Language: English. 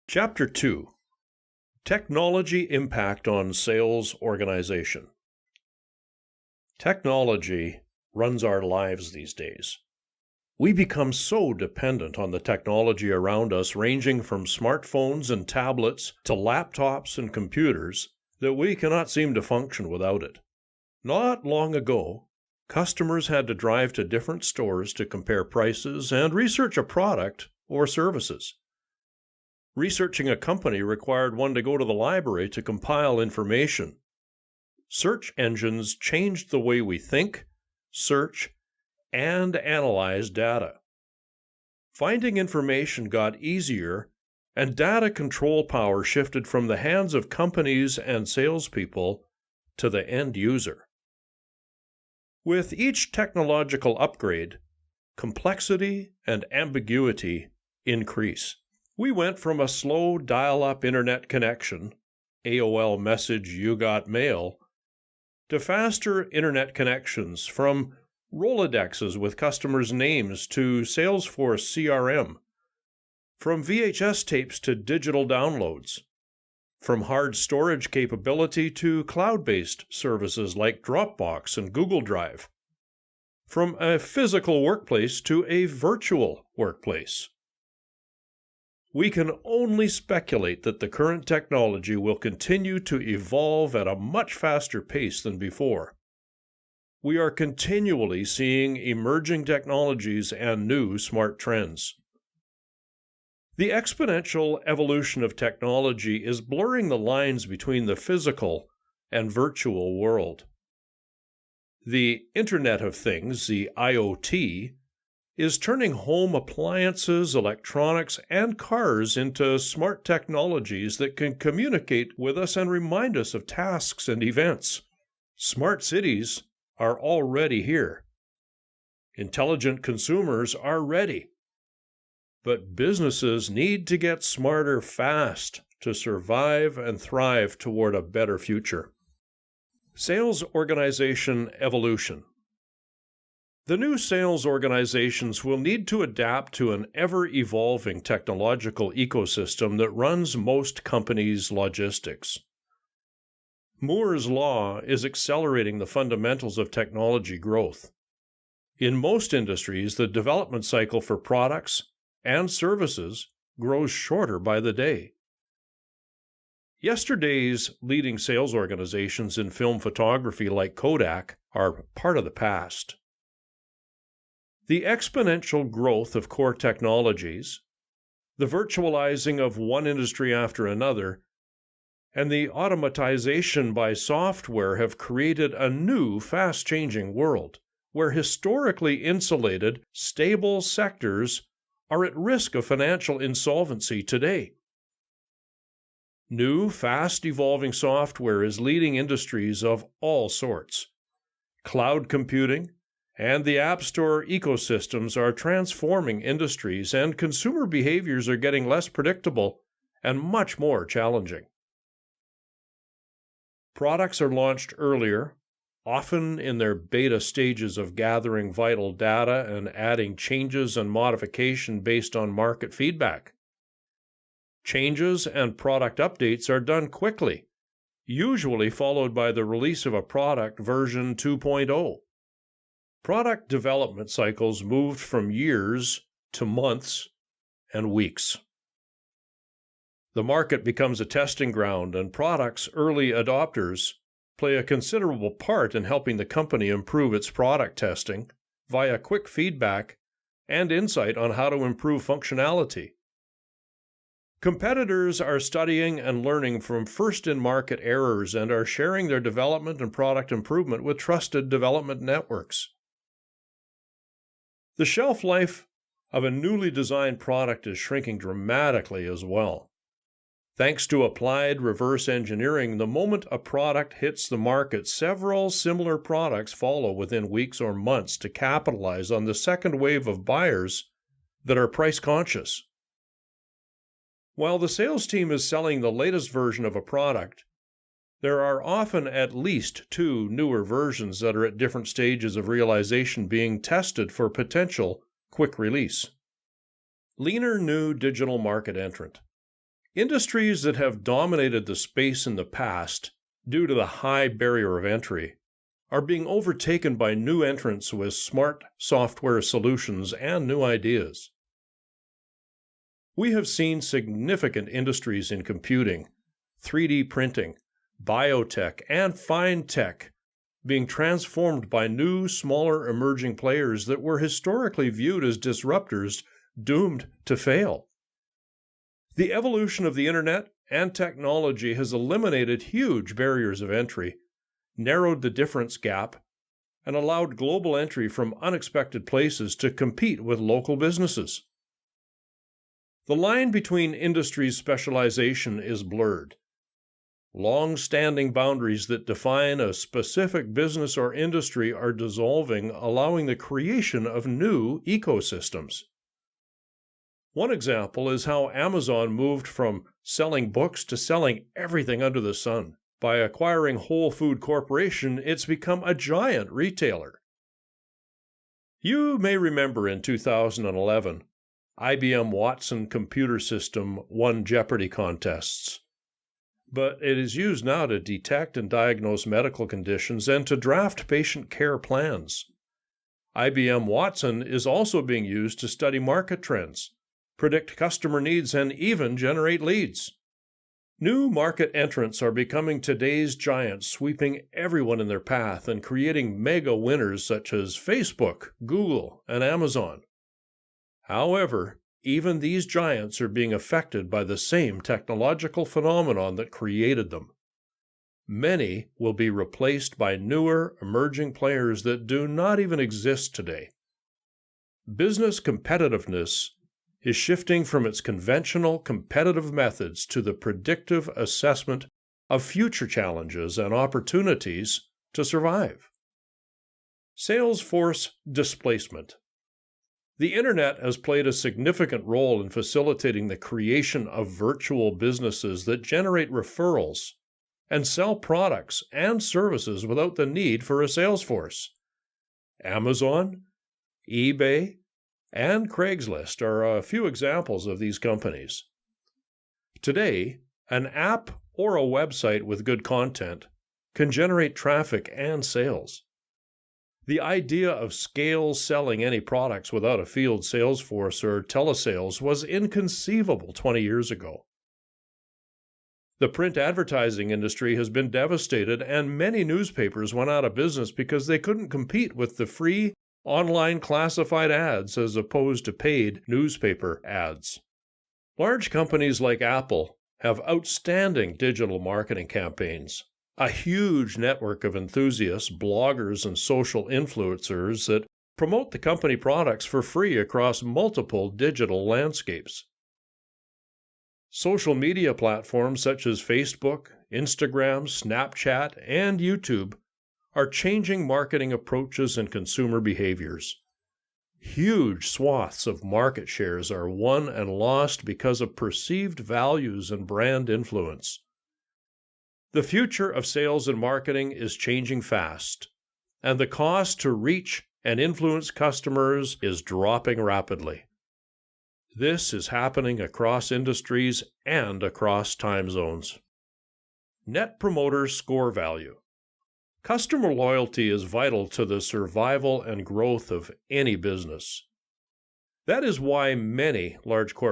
Chapter 2: Technology Impact on Sales Organization. Technology runs our lives these days. We become so dependent on the technology around us, ranging from smartphones and tablets to laptops and computers, that we cannot seem to function without it. Not long ago, customers had to drive to different stores to compare prices and research a product or services. Researching a company required one to go to the library to compile information. Search engines changed the way we think, search, and analyze data. Finding information got easier, and data control power shifted from the hands of companies and salespeople to the end user. With each technological upgrade, complexity and ambiguity increase. We went from a slow dial-up internet connection, AOL message you got mail, to faster internet connections, from Rolodexes with customers' names to Salesforce CRM, from VHS tapes to digital downloads, from hard storage capability to cloud-based services like Dropbox and Google Drive, from a physical workplace to a virtual workplace. We can only speculate that the current technology will continue to evolve at a much faster pace than before. We are continually seeing emerging technologies and new smart trends. The exponential evolution of technology is blurring the lines between the physical and virtual world. The Internet of Things, the IoT, is turning home appliances, electronics, and cars into smart technologies that can communicate with us and remind us of tasks and events. Smart cities are already here. Intelligent consumers are ready. But businesses need to get smarter fast to survive and thrive toward a better future. Sales organization evolution. The new sales organizations will need to adapt to an ever-evolving technological ecosystem that runs most companies' logistics. Moore's Law is accelerating the fundamentals of technology growth. In most industries, the development cycle for products and services grows shorter by the day. Yesterday's leading sales organizations in film photography like Kodak are part of the past. The exponential growth of core technologies, the virtualizing of one industry after another, and the automatization by software have created a new, fast-changing world, where historically insulated, stable sectors are at risk of financial insolvency today. New, fast-evolving software is leading industries of all sorts. Cloud computing and the App Store ecosystems are transforming industries, and consumer behaviors are getting less predictable and much more challenging. Products are launched earlier, often in their beta stages of gathering vital data and adding changes and modification based on market feedback. Changes and product updates are done quickly, usually followed by the release of a product version 2.0. Product development cycles moved from years to months and weeks. The market becomes a testing ground, and products' early adopters play a considerable part in helping the company improve its product testing via quick feedback and insight on how to improve functionality. Competitors are studying and learning from first-in-market errors and are sharing their development and product improvement with trusted development networks. The shelf life of a newly designed product is shrinking dramatically as well. Thanks to applied reverse engineering, the moment a product hits the market, several similar products follow within weeks or months to capitalize on the second wave of buyers that are price conscious. While the sales team is selling the latest version of a product, there are often at least two newer versions that are at different stages of realization being tested for potential quick release. Leaner new digital market entrant. Industries that have dominated the space in the past due to the high barrier of entry are being overtaken by new entrants with smart software solutions and new ideas. We have seen significant industries in computing, 3D printing, biotech, and fine tech being transformed by new, smaller emerging players that were historically viewed as disruptors doomed to fail. The evolution of the internet and technology has eliminated huge barriers of entry, narrowed the difference gap, and allowed global entry from unexpected places to compete with local businesses. The line between industries' specialization is blurred. Long-standing boundaries that define a specific business or industry are dissolving, allowing the creation of new ecosystems. One example is how Amazon moved from selling books to selling everything under the sun. By acquiring Whole Food Corporation, it's become a giant retailer. You may remember in 2011, IBM Watson computer system won Jeopardy contests. But it is used now to detect and diagnose medical conditions and to draft patient care plans. IBM Watson is also being used to study market trends, predict customer needs, and even generate leads. New market entrants are becoming today's giants, sweeping everyone in their path and creating mega winners such as Facebook, Google, and Amazon. However, even these giants are being affected by the same technological phenomenon that created them. Many will be replaced by newer, emerging players that do not even exist today. Business competitiveness is shifting from its conventional competitive methods to the predictive assessment of future challenges and opportunities to survive. Sales force displacement. The Internet has played a significant role in facilitating the creation of virtual businesses that generate referrals and sell products and services without the need for a sales force. Amazon, eBay, and Craigslist are a few examples of these companies. Today, an app or a website with good content can generate traffic and sales. The idea of scale selling any products without a field sales force or telesales was inconceivable 20 years ago. The print advertising industry has been devastated, and many newspapers went out of business because they couldn't compete with the free online classified ads as opposed to paid newspaper ads. Large companies like Apple have outstanding digital marketing campaigns, a huge network of enthusiasts, bloggers, and social influencers that promote the company products for free across multiple digital landscapes. Social media platforms such as Facebook, Instagram, Snapchat, and YouTube are changing marketing approaches and consumer behaviors. Huge swaths of market shares are won and lost because of perceived values and brand influence. The future of sales and marketing is changing fast, and the cost to reach and influence customers is dropping rapidly. This is happening across industries and across time zones. Net Promoter Score value. Customer loyalty is vital to the survival and growth of any business. That is why many large corporations